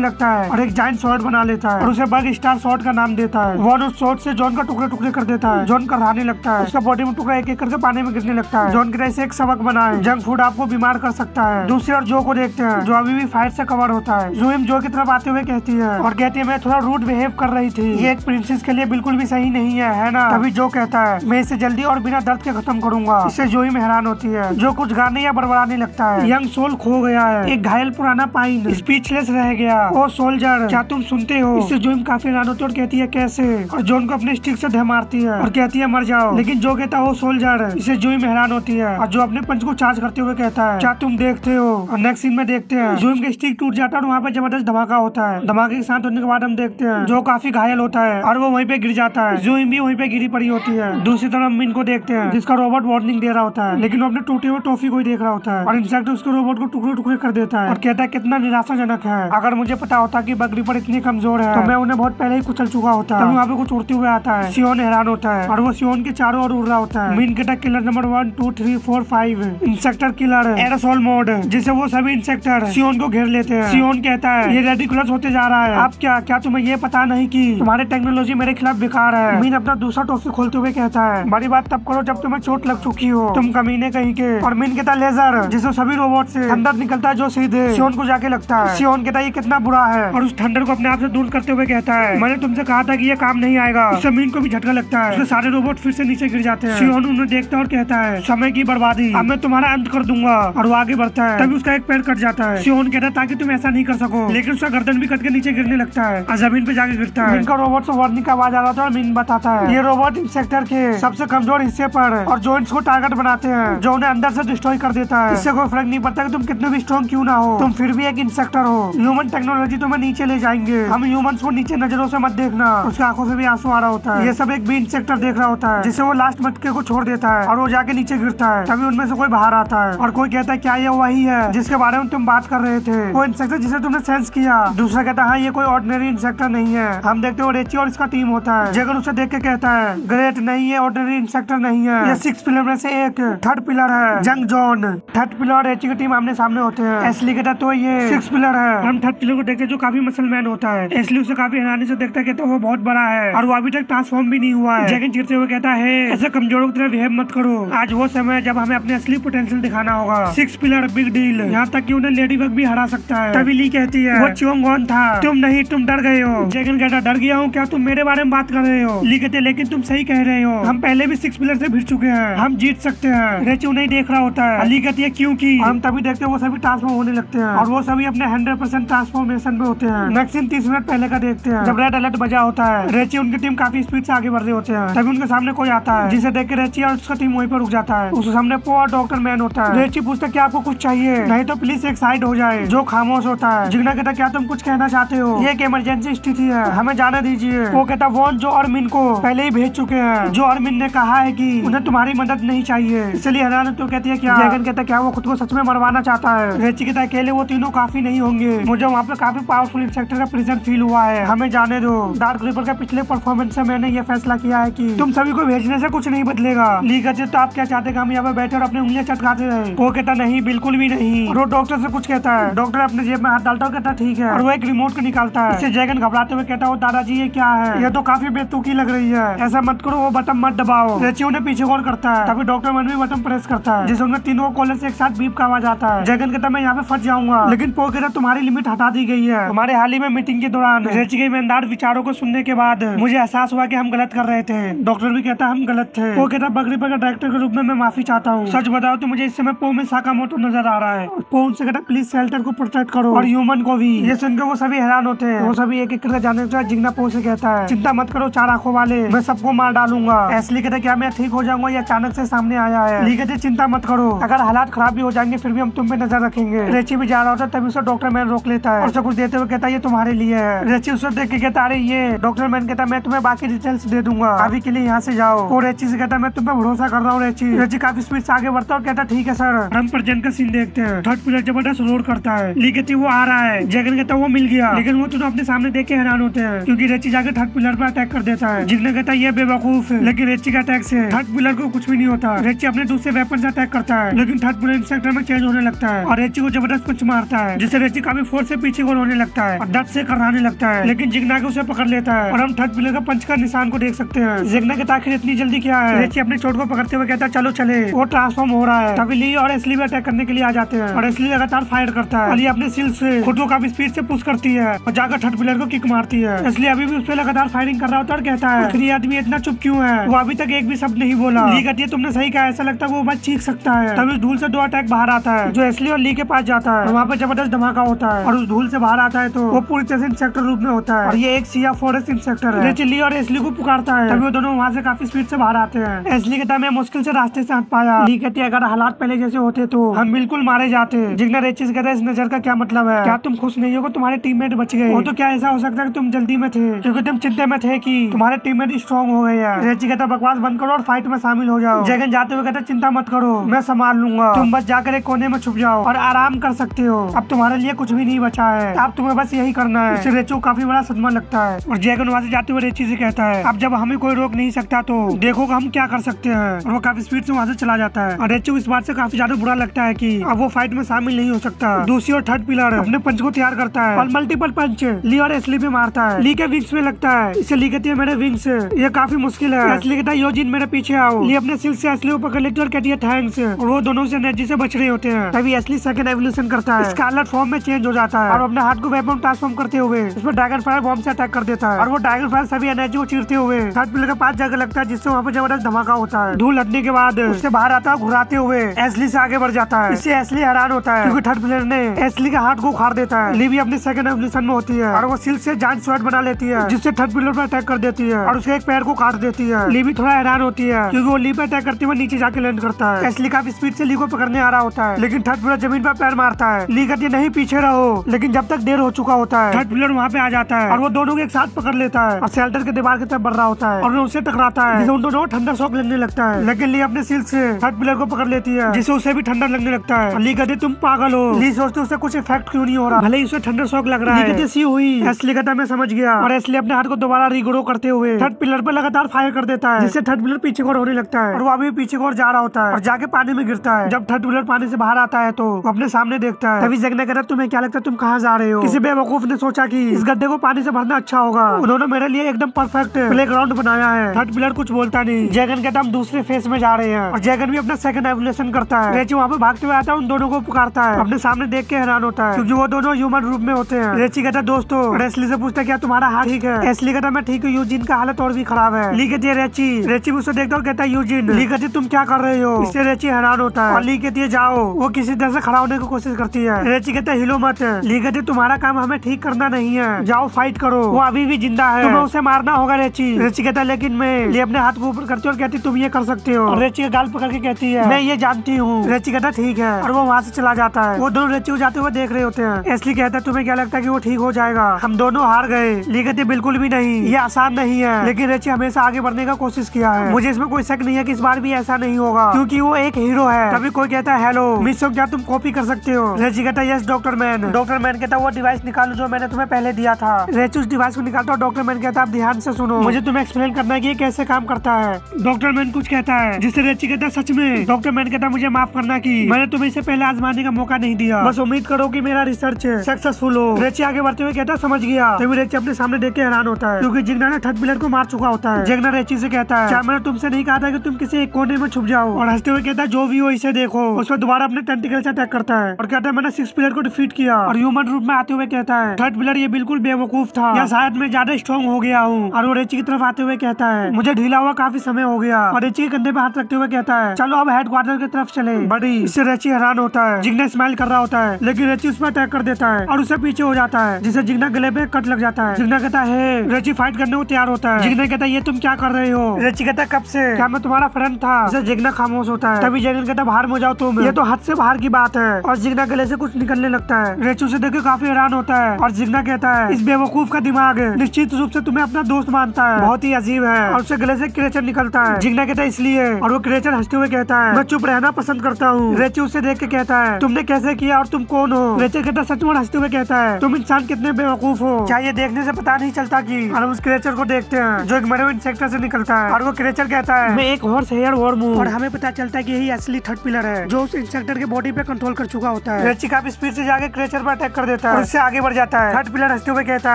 लगता है और एक जायंट स्वॉर्ड बना लेता है और उसे बग स्टार स्वॉर्ड का नाम देता है। वॉन उस स्वॉर्ड से जॉन का टुकड़े टुकड़े कर देता है। जॉन कराने लगता है, उसका बॉडी में टुकड़ा एक एक करके पानी में गिरने लगता है। जॉन की तरह से एक सबक बना है, जंक फूड आपको बीमार कर सकता है। दूसरी ओर जो को देखते हैं जो अभी भी फायर से कवर होता है। जूम जो की तरफ आते हुए कहती है और कहती है मैं थोड़ा रूड बिहेव कर रही थी, ये एक प्रिंसेस के लिए बिल्कुल भी सही नहीं है ना। तभी जो कहता है मैं इसे जल्दी और बिना दर्द के खत्म करूंगा। इससे जोई में हैरान होती है, जो कुछ गाने या बड़बड़ाने लगता है। यंग सोल खो गया है, एक घायल पुराना पाइन स्पीचलेस रह गया। ओ सोल्जर क्या तुम सुनते हो। इससे जोई काफी हैरान होती है और कहती है कैसे, और जॉन को अपने स्टिक से धै मारती है और कहती है मर जाओ। लेकिन जो कहता है वो सोल्जर। इससे जोई में हैरान होती है और जो अपने पंच को चार्ज करते हुए कहता है क्या तुम देखते हो। और नेक्स्ट सीन में देखते हैं जोई का स्टिक टूट जाता है और वहाँ पे जबरदस्त धमाका होता है। धमाके के साथ होने के बाद हम देखते हैं जो काफी घायल होता है और वो वहीं पे गिर जाता है। जोई भी वहीं पे गिरी पड़ी होती है। दूसरी तरफ मिन को देखते हैं जिसका रोबोट वार्निंग दे रहा होता है, लेकिन वो अपने टूटे हुए टॉफी को ही देख रहा होता है और इंसेक्ट उसके रोबोट को टुकड़े टुकड़े कर देता है और कहता है कितना निराशाजनक है, अगर मुझे पता होता कि बग रिपर इतनी कमजोर है तो मैं उन्हें बहुत पहले ही कुचल चुका होता। तभी वहाँ पे कुछ उड़ते हुए आता है। सियोन हैरान होता है और वो सियोन के चारों ओर उड़ रहा होता है। मिन कहता है killer number 1 2 3 4 5 insect killer aerosol mode, जिसे वो सभी इंसेक्टर सियोन को घेर लेते हैं। सियोन कहता है ये रेडिकुलस होते जा रहा है, अब क्या तुम्हें ये पता नहीं कि तुम्हारी टेक्नोलॉजी मेरे खिलाफ बेकार है। मिन अपना दूसरा टॉफी खोलते हुए कहता है बड़ी बात तब करो जब तुम्हें चोट लग चुकी हो, तुम कमीने कहीं के। और मिन कहता है लेजर, जिसे सभी रोबोट से थंडर निकलता है जो सीधे सियोन को जाके लगता है। सियोन कहता है ये कितना बुरा है और उस थंडर को अपने आप से दूर करते हुए कहता है मैंने तुमसे कहा था कि ये काम नहीं आएगा। उससे मिन को भी झटका लगता है, उसके सारे रोबोट फिर से नीचे गिर जाते हैं। सियोन उन्हें देखता है और कहता है समय की बर्बादी, अब मैं तुम्हारा अंत कर दूंगा। और वो आगे बढ़ता है, तभी उसका एक पैर कट जाता है। सियोन कहता है ताकि तुम ऐसा नहीं कर सको, लेकिन उसका गर्दन भी कट के नीचे गिरने लगता है और जमीन पे जाके गिरता है। मिन का रोबोट से वार्निंग का आवाज आ रहा था और मिन बताता है ये रोबोट इंसेक्टर के सबसे कमजोर हिस्से पर और जॉइंट्स को टारगेट बनाते हैं जो उन्हें अंदर से डिस्ट्रॉय कर देता है। इससे कोई फर्क नहीं पड़ता कि तुम कितने भी स्ट्रॉन्ग क्यों ना हो, तुम फिर भी एक इंसेक्टर हो। ह्यूमन टेक्नोलॉजी तुम्हें नीचे ले जाएंगे, हम ह्यूमंस को नीचे नजरों से मत देखना। उसकी आंखों से भी आंसू आ रहा होता है। ये सब एक भी इंसेक्टर देख रहा होता है, जिसे वो लास्ट मटके को छोड़ देता है और वो जाके नीचे गिरता है। तभी उनमें से कोई बाहर आता है और कोई कहता है क्या ये वही है जिसके बारे में तुम बात कर रहे थे, वो इंसेक्टर जिसे तुमने सेंस किया। दूसरा कहता है हाँ ये कोई ऑर्डिनरी इंसेक्टर नहीं है। हम देखते हो रेची और इसका टीम होता है। जगन उसे देख के कहता है ग्रेट, नहीं है ऑर्डिनरी इंसेक्टर नहीं है, ये 6 पिलर में से एक थर्ड पिलर है। जंग जॉन थर्ड पिलर और रेची की टीम आमने सामने होते हैं। एस्ली कहता तो ये 6 पिलर है। हम थर्ड पिलर को देखते हैं जो काफी मसलमैन होता है। एस्ली उसे काफी हैरानी से देखता है तो वो बहुत बड़ा है और वो अभी तक ट्रांसफॉर्म भी नहीं हुआ है। जगन चिढ़ते हुए कहता है ऐसे कमजोरों की तरह बिहेव मत करो, आज वो समय है जब हमें अपने असली पोटेंशियल दिखाना होगा। 6 पिलर बिग डील, यहाँ तक कि उन्हें लेडी बग भी हरा सकता है। तभी ली कहती है वो च्योंगॉन था, तुम नहीं, तुम डर गए हो। जगन कहता डर गया हूँ क्या, तुम मेरे बारे में बात कर रहे हो। ली कहते लेकिन तुम सही कह रहे हो, हम पहले भी 6 पिलर से भिड़ चुके हैं, हम जीत सकते हैं। रेची उन्हें देख रहा होता है। ली कहती है क्योंकि हम तभी देखते हैं वो सभी ट्रांसफॉर्म होने लगते हैं और वो सभी अपने 100% ट्रांसफॉर्मेशन में होते हैं। मैक्सिम 30 मिनट पहले का देखते हैं जब रेड अलर्ट बजा होता है। रेची उनकी टीम काफी स्पीड से आगे बढ़ रहे होते हैं। तभी उनके सामने कोई आता है जिसे देख के रेची और उसका टीम वहीं पर रुक जाता है। उसके सामने पो और डॉक्टर मैन होता है। रेची पूछता क्या आपको कुछ चाहिए, नहीं तो प्लीज एक साइड हो जाए। जो खामोश होता है। जिग्ना कहता क्या तुम कुछ कहना चाहते हो, ये एक इमरजेंसी स्थिति है, हमें जाने दीजिए। वो कहता वॉन जो और मिन को पहले ही भेज चुके हैं। जो और मिन ने कहा है कि उन्हें तुम्हारी मदद नहीं चाहिए, इसलिए हैरान तो कहती है क्या। जैगन कहता क्या वो खुद को सच में मरवाना चाहता है। रेची कहता अकेले वो तीनों काफी नहीं होंगे, मुझे वहाँ पे काफी पावरफुल इंसेक्टर का प्रेजेंस फील हुआ है, हमें जाने दो। डार्क रिपर का पिछले परफॉर्मेंस से मैंने ये फैसला किया है कि तुम सभी को भेजने से कुछ नहीं बदलेगा। ली कहते तो आप क्या चाहते हैं हम यहाँ पे बैठे और अपनी उंगलियां चटकाते रहे। वो कहता नहीं, बिल्कुल भी नहीं। और वो डॉक्टर से कुछ कहता है। डॉक्टर अपने जेब में हाथ डालता है, कहता ठीक है, और वो एक रिमोट को निकालता है। इससे जैगन घबराते हुए कहता है दादाजी ये क्या है, ये तो काफी बेतुकी लग रही है, ऐसा मत करो, वो बटन मत दबाओ। रेची उन्हें पीछे गौर करता है। तभी डॉक्टर मन भी बटन प्रेस करता है जिससे उन्हें तीनों कॉलर से एक साथ बीप का आवाज आता है। जैगन कहता मैं यहाँ पे फंस जाऊंगा, लेकिन पो कहता तुम्हारी लिमिट हटा दी गई है। हमारे हाल ही में मीटिंग के दौरान रेची के ईमानदार विचारों को सुनने के बाद मुझे एहसास हुआ कि हम गलत कर रहे थे। डॉक्टर भी कहता हम गलत थे। वो कहता बकरी पर डायरेक्टर के रूप में मैं माफी चाहता हूँ, सच बताओ तो मुझे इस समय पो में साकामोटो नजर आ रहा है। पो उनसे कहता प्लीज शेल्टर को प्रोटेक्ट करो और ह्यूमन को भी। ये सुनकर वो सभी हैरान होते हैं। वो सभी एक एक करके जाने के बाद जिग्ना पो से कहता है चिंता मत करो 4 आंखों वाले, मैं सबको मार डालूंगा। एस्ली कहता थे क्या मैं ठीक हो जाऊंगा, ये अचानक से सामने आया है। ली कहती चिंता मत करो, अगर हालात खराब भी हो जाएंगे फिर भी हम तुम पे नजर रखेंगे। रेची भी जा रहा होता है तभी उसे डॉक्टर मैन रोक लेता है और उसे कुछ देते हुए कहता है ये तुम्हारे लिए है। रेची उसे देख के कहता अरे ये डॉक्टर मैन कहता मैं तुम्हें बाकी डिटेल्स दे दूंगा, अभी के लिए यहाँ से जाओ। वो रेची से कहता मैं तुम पे भरोसा कर रहा हूँ। रेची काफी स्पीड से आगे बढ़ता है और कहता ठीक है सर। हम प्रेजेंट का सीन देखते हैं। थर्ड पिलर जबरदस्त रोड करता है। ली कहती वो आ रहा है। जैगन कहता वो मिल गया, लेकिन वो तो अपने सामने देख के हैरान होते हैं क्योंकि रेची जाकर थर्ड पिलर पर अटैक कर देता है। जिगन कहता ये बेवकूफ है, लेकिन रेची का अटैक से थर्ड पिलर को कुछ भी नहीं होता। रेची अपने दूसरे वेपन से अटैक करता है, लेकिन थर्ड पिलर सेक्टर में चेंज होने लगता है और रेची को जबरदस्त पंच मारता है, जिससे रेची काफी फोर्स से पीछे गोल होने लगता है और दर्द से कराने लगता है। लेकिन जिगना के उसे पकड़ लेता है और हम थर्ड पिलर का पंच का निशान को देख सकते हैं। जिगना के आखिर इतनी जल्दी क्या है। रेची अपने चोट को पकड़ते हुए कहता है चलो चले। वो ट्रांसफॉर्म हो रहा है तभी ली और एस्ली भी अटैक करने के लिए आ जाते हैं और एस्ली लगातार फायर करता है। अली अपने सील से खुद को काफी स्पीड से पुश करती है और जाकर थर्ड पिलर को किक मारती है। इसलिए अभी भी उस पर लगातार फायरिंग कर रहा होता है और कहता है आखिरी आदमी इतना चुप क्यों है, वो अभी तक एक भी शब्द नहीं बोला। ली कहती है तुमने सही कहा, ऐसा लगता है वो बस चीख सकता है। तभी उस धूल से दो अटैक बाहर आता है जो एस्ली और ली के पास जाता है। वहाँ पे जबरदस्त धमाका होता है और उस धूल से बाहर आता है तो वो पूरी तरह से इंसेक्टर रूप में होता है और ये एक सिया फॉरेस्ट इंसेक्टर है। ली और एस्ली को पुकारता है तभी वो दोनों वहाँ से काफी स्पीड से बाहर आते हैं। एस्ली कहता है मैं मुश्किल से रास्ते से हट पाया। ली कहती है अगर हालात पहले जैसे होते तो हम बिल्कुल मारे जाते। जिगना रेची से कहता है इस नजर का क्या मतलब है, क्या तुम खुश नहीं हो तुम्हारे टीममेट बच गए? वो तो क्या ऐसा हो सकता है कि तुम जल्दी में थे क्योंकि तुम चिंता में थे कि तुम्हारे टीममेट स्ट्रॉन्ग हो गए हैं। रेची कहता बकवास बंद करो और फाइट में शामिल हो जाओ। जैगन जाते हुए कहता चिंता मत करो मैं संभाल लूंगा, तुम बस जाकर एक कोने में छुप जाओ और आराम कर सकते हो, अब तुम्हारे लिए कुछ भी नहीं बचा है, अब तुम्हें बस यही करना है। इससे रेची को काफी बड़ा सदमा लगता है और जैगन वहाँ से जाते हुए रेची से कहता है अब जब हमें कोई रोक नहीं सकता तो देखो हम क्या कर सकते हैं, और वो काफी स्पीड से वहाँ से चला जाता है और रेची को इस बात से काफी ज्यादा बुरा लगता है कि अब वो फाइट में शामिल नहीं हो सकता। दूसरी ओर थर्ड पिलर अपने पंच को तैयार करता है और मल्टीपल पंच ली और एस्ली पे मारता है। ली के विंग्स में लगता है, इससे ली कहती है मेरे विंग्स ये काफी मुश्किल है। एस्ली कहता है योजिन मेरे पीछे आओ। ली अपने सिल से एस्ली को पकड़ लेती है और कहती है थैंक्स, और वो दोनों से एनर्जी से बच रहे होते हैं। तभी एस्ली सेकंड एवोल्यूशन करता है, स्कारलेट फॉर्म में चेंज हो जाता है और अपने हाथ को वेपन ट्रांसफॉर्म करते हुए उस पर ड्रैगन फायर बॉम्ब से अटैक कर देता है और वो ड्रैगन फायर सभी एनर्जी को चीरते हुए थर्ड पिलर के पास जाकर लगता है, जिससे वहाँ पर जबरदस्त धमाका होता है। धूल हटने के बाद उससे बाहर आता है घुराते हुए एस्ली से आगे बढ़ जाता है। इससे एस्ली हैरान होता है क्योंकि थर्ड पिलर ने एस्ली के हाथ को उखाड़ देता है। ली भी अपने सेकंड एवोल्यूशन में होती है और वो सिल्क से जायंट स्वॉर्ड बना लेती है जिससे थर्ड पिलर पर अटैक कर देती है और उसके एक पैर को काट देती है। ली भी थोड़ा हैरान होती है क्योंकि वो ली पे अटैक करते हुए नीचे जाके लैंड करता है। एस्ली काफी स्पीड से ली को पकड़ने आ रहा होता है, लेकिन थर्ड पिलर जमीन पर पैर मारता है। ली कहती है नहीं पीछे रहो, लेकिन जब तक देर हो चुका होता है थर्ड पिलर वहाँ पे आ जाता है और वो दोनों को एक साथ पकड़ लेता है और शेल्टर के दीवार की तरफ बढ़ रहा होता है और उससे टकराता है जिसे उन दोनों ठंडा शॉक लगने लगता है। लेकिन ली अपने सिल्क से थर्ड पिलर को पकड़ लेती है जिससे उसे भी ठंडा लगने लगता है। ली कहती तुम पागल हो। ली सोचते उससे कुछ इफेक्ट क्यों नहीं हो रहा, भले ही उसे ठंडा शॉक लग रहा है। सी हुई एस्ली कहता मैं समझ गया और एस्ली अपने हाथ को दोबारा रिग्रो करते हुए थर्ड पिलर पर लगातार फायर कर देता है जिससे थर्ड पिलर पीछे को होने लगता है और वो अभी पीछे को जा रहा होता है और जाके पानी में गिरता है। जब थर्ड पिलर पानी से बाहर आता है तो वो अपने सामने देखता है। तभी जगने कहता तुम्हें क्या लगता है तुम कहाँ जा रहे हो? किसी बेवकूफ ने सोचा कि इस गड्ढे को पानी से भरना अच्छा होगा, उन्होंने मेरे लिए एकदम परफेक्ट प्लेग्राउंड बनाया है। थर्ड पिलर कुछ बोलता नहीं। जैगन कहता हम दूसरे फेस में जा रहे हैं और जैगन भी अपना सेकंड एवोल्यूशन करता है। रेची वहाँ पे भागते हुए आता है, उन दोनों को पुकारता है, अपने सामने देख के हैरान होता है क्योंकि वो दोनों ह्यूमन रूप में होते हैं। रेची कहता दोस्तों, एस्ली से पूछता क्या तुम्हारा हाथ ठीक है? एस्ली कहता मैं ठीक हूँ, यूजिन का हालत और भी खराब है। ली कहती है रेची भी उसे देखता और कहता है यूजिन। ली कहती तुम क्या कर रहे हो? इससे रेची हैरान होता है और ली कहती है जाओ। वो किसी तरह से खड़ा होने की कोशिश करती है। रेची कहता है हिलो मत। ली कहती तुम्हारा काम हमें ठीक करना नहीं है, जाओ फाइट करो, वो अभी भी जिंदा है, तुम्हें उसे मारना होगा। रेची कहता है लेकिन मैं। ली अपने हाथ को ऊपर करती है और कहती तुम ये कर सकते हो। रेची का गाल पकड़ के कहती है मैं ये जानती हूँ। रेची कहता ठीक है और वो वहाँ से चला जाता है। वो दोनों रेची को जाते हुए देख रहे होते हैं। एस्ली कहता है तुम्हें क्या लगता है कि वो ठीक हो जाएगा? हम दोनों हार गए। ली कहती बिल्कुल भी नहीं, ये आसान नहीं है, लेकिन रेची हमेशा आगे बढ़ने का कोशिश किया है, मुझे इसमें कोई शक नहीं है कि इस बार भी ऐसा नहीं होगा क्योंकि वो एक हीरो है। तभी कोई कहता है हेलो मिस, क्या तुम कॉपी कर सकते हो? रेची कहता है yes doctor man. Doctor man कहता है वो डिवाइस निकालो जो मैंने तुम्हें पहले दिया था। रेची उस डिवाइस को निकालता है। डॉक्टर मैन कहता है आप ध्यान से सुनो, मुझे तुम्हें एक्सप्लेन करना है कि ये कैसे काम करता है। डॉक्टर मैन कुछ कहता है जिससे रेची कहता है सच में? डॉक्टर मैन कहता है मुझे माफ करना कि मैंने तुम्हें इसे पहले आजमाने का मौका नहीं दिया, बस उम्मीद करो कि मेरा रिसर्च सक्सेसफुल हो। रेची आगे बढ़ते हुए कहता है समझ गया। तभी रेची अपने सामने देख के हैरान होता है क्योंकि जिग्ना ने थर्ड पिलर को मार चुका होता है। जिग्ना रेची से कहता है क्या मैंने तुमसे नहीं कहा था कि तुम किसी एक कोने में छुप जाओ? और हंसते हुए कहता है जो भी हो इसे देखो। उस पर दोबारा अपने टेंटिकल से अटैक करता है और कहता है मैंने सिक्स पिलर को डिफीट किया। और ह्यूमन रूप में आते हुए कहता है थर्ड पिलर ये बिल्कुल बेवकूफ था, या शायद मैं ज्यादा स्ट्रॉन्ग हो गया हूँ। और वो रेची की तरफ आते हुए कहता है मुझे ढीला हुआ काफी समय हो गया। और रेची के कंधे पे हाथ रखते हुए कहता है चलो अब हेडक्वार्टर की तरफ चले बड़ी। इससे रेची हैरान होता है। जिग्ना स्माइल कर रहा होता है लेकिन रेची उस पर अटैक कर देता है और उसे पीछे हो जाता है जिससे जिग्ना गले पे कट लग जाता है। जिग्ना कहता है रेची फाइट करने को तैयार होता है। जिग्ना कहता है ये तुम क्या कर रहे हो? रेची कहता है कब से? क्या मैं तुम्हारा फ्रेंड था? जिसे जिगना खामोश होता है। तभी जैगन कहता है बाहर हो जाओ तुम, ये तो हद से बाहर की बात है। और जिगना गले से कुछ निकलने लगता है। रेचू से देख काफी हैरान होता है और जिगना कहता है इस बेवकूफ का दिमाग निश्चित रूप से तुम्हें अपना दोस्त मानता है, बहुत ही अजीब है। और उससे गले से क्रिएचर निकलता है। जिगना कहता है इसलिए, और वो क्रिएचर हंसते हुए कहता है मैं चुप रहना पसंद करता हूँ। रेचू उसे देख के कहता है तुमने कैसे किया और तुम कौन हो? रेचर कहता है सचमुच हंसते हुए कहता है तुम इंसान कितने बेवकूफ हो, क्या ये देखने से पता नहीं चलता कि? और हम उस क्रिएचर को देखते हैं जो एक मरे हुए इंसेक्टर से निकलता है और वो क्रिएचर कहता है मैं एक हॉर्स हेयर वर्म हूँ। और हमें पता चलता है कि यही असली थर्ड पिलर है जो उस इंसेक्टर के बॉडी पे कंट्रोल कर चुका होता है। रेची काफी स्पीड से जाके क्रिएचर पर अटैक कर देता है और उससे आगे बढ़ जाता है। थर्ड पिलर हंसते हुए कहता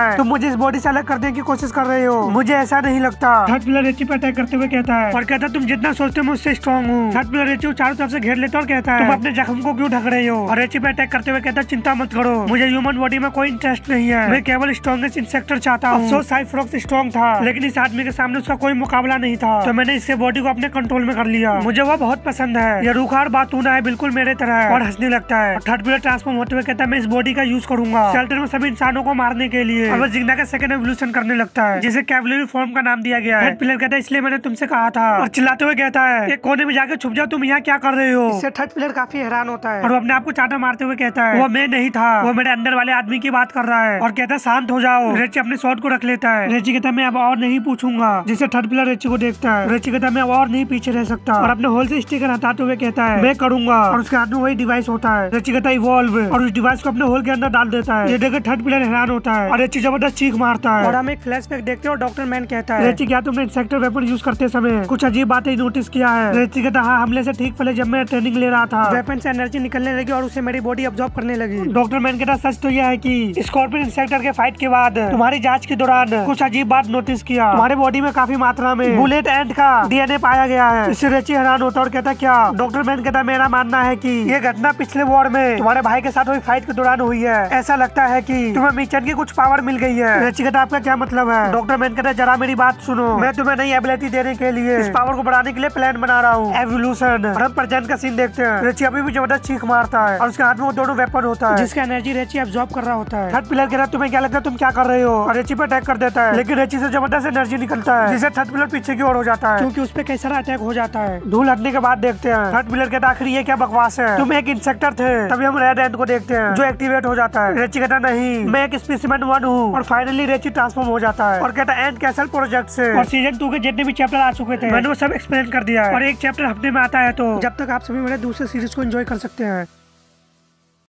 है तुम मुझे इस बॉडी से अलग करने की कोशिश कर रहे हो, मुझे ऐसा नहीं लगता। थर्ड पिलर रेची पे अटैक करते हुए कहता है और कहता है तुम जितना सोचते हो मुझसे स्ट्रॉन्ग हूँ। थर्ड पिलर रेची को चारों तरफ से घेर लेता है और कहता है तुम अपने जख्म को क्यों ढक रहे हो? और रेची पे अटैक करते हुए कहता है चिंता मत करो, मुझे ह्यूमन बॉडी में कोई इंटरेस्ट नहीं है, मैं केवल स्ट्रॉन्गेस्ट इंसेक्टर चाहता हूँ। अफसोस साइफ्रॉक्स स्ट्रॉन्ग था लेकिन इस आदमी के सामने उसका कोई मुकाबला नहीं था, तो मैंने इससे बॉडी को अपने कंट्रोल में कर लिया। मुझे वो बहुत पसंद है, ये रूखा और बातूना है, बिल्कुल मेरे तरह है। और हंसने लगता है। थर्ड पिलर ट्रांसफॉर्म होते हुए कहता है मैं इस बॉडी का यूज करूंगा शेल्टर में सभी इंसानों को मारने के लिए। और वो जिग्ना का सेकंड एवोल्यूशन करने लगता है जिसे कैवलरी फॉर्म का नाम दिया गया है। थर्ड पिलर कहता है इसलिए मैंने तुमसे कहा था, और चिल्लाते हुए कहता है एक कोने में जाकर छुप जाओ, तुम यहाँ क्या कर रहे हो? इससे थर्ड पिलर काफी हैरान होता है और वो अपने आप को चाटा मारते हुए कहता है वो मैं नहीं था, वो मेरे अंदर वाले आदमी की बात कर रहा है। और कहता है शांत हो जाओ। रेची अपने शॉट को रख लेता है। रेची कहता है मैं अब और नहीं पूछूंगा, जिसे थर्ड पिलर रेची को देखता है। रेची कहता है मैं और नहीं पीछे रह सकता और अपने होल से स्टिकर हटाते हुए कहता है मैं करूंगा। और उसके हाथ में वही डिवाइस होता है। रेची कहता है इवॉल्व, और उस डिवाइस को अपने होल के अंदर डाल देता है। ये देखकर थर्ड पिलर हैरान होता है और रेची जबरदस्त चीख मारता है। और हम एक फ्लैशबैक देखते हैं और डॉक्टर मैन कहता है रेची क्या तुमने इंसेक्टर वेपन यूज करते समय कुछ अजीब बातें नोटिस किया है? रेची कहता है हाँ, हमले से ठीक पहले जब मैं ट्रेनिंग ले रहा था वेपन से एनर्जी निकलने लगी और उसे मेरी बॉडी अब्सॉर्ब करने लगी। डॉक्टर मैन कहता सच तो यह है कि स्कॉर्पियन इंसेक्टर के फाइट के बाद तुम्हारी जांच के दौरान कुछ अजीब बात नोटिस किया, तुम्हारी बॉडी में काफी मात्रा में बुलेट एंड का डीएनए पाया गया है। इससे रेची हैरान होता है और कहता क्या? डॉक्टर मैन कहता मेरा मानना है कि ये घटना पिछले वॉर में तुम्हारे भाई के साथ हुई फाइट के दौरान हुई है, ऐसा लगता है कि तुम्हें मिशन की कुछ पावर मिल गई है। रेची कहता आपका क्या मतलब है? डॉक्टर मैन कहता जरा मेरी बात सुनो, मैं तुम्हें नई एबिलिटी देने के लिए इस पावर को बढ़ाने के लिए प्लान बना रहा हूँ, एवोल्यूशन। और हम प्रेजेंट का सीन देखते हैं। रेची अभी भी जबरदस्त चीख मारता है और उसके हाथ में वो दोनों वेपन होता है जिसका एनर्जी रेची एब्जॉर्ब कर रहा होता है। थर्ड पिलर कहता है तुम्हें क्या लगता है तुम क्या कर रहे हो? और रेची पे अटैक कर देता है लेकिन रेची से जबरदस्त एनर्जी निकलता है जिससे थर्ड पिलर पीछे की ओर हो जाता है क्योंकि उस पे कई सारा अटैक हो जाता है। धूल हटने के बाद देखते हैं थर्ड पिलर कहता आखिर ये क्या बकवास है, तुम एक इंसेक्टर थे। तभी हम रेड एंड को देखते हैं जो एक्टिवेट हो जाता है। रेची कहता नहीं मैं एक स्पेसिमेन 1 हूँ। और फाइनली रेची ट्रांसफॉर्म हो जाता है और कहता एंड कैसल प्रोजेक्ट से और सीजन 2 के जितने भी चैप्टर आ चुके थे मैंने वो सब एक्सप्लेन कर दिया है और एक चैप्टर हफ्ते में आता है, तो जब तक आप सभी मेरे दूसरे सीरीज को एंजॉय कर सकते हैं।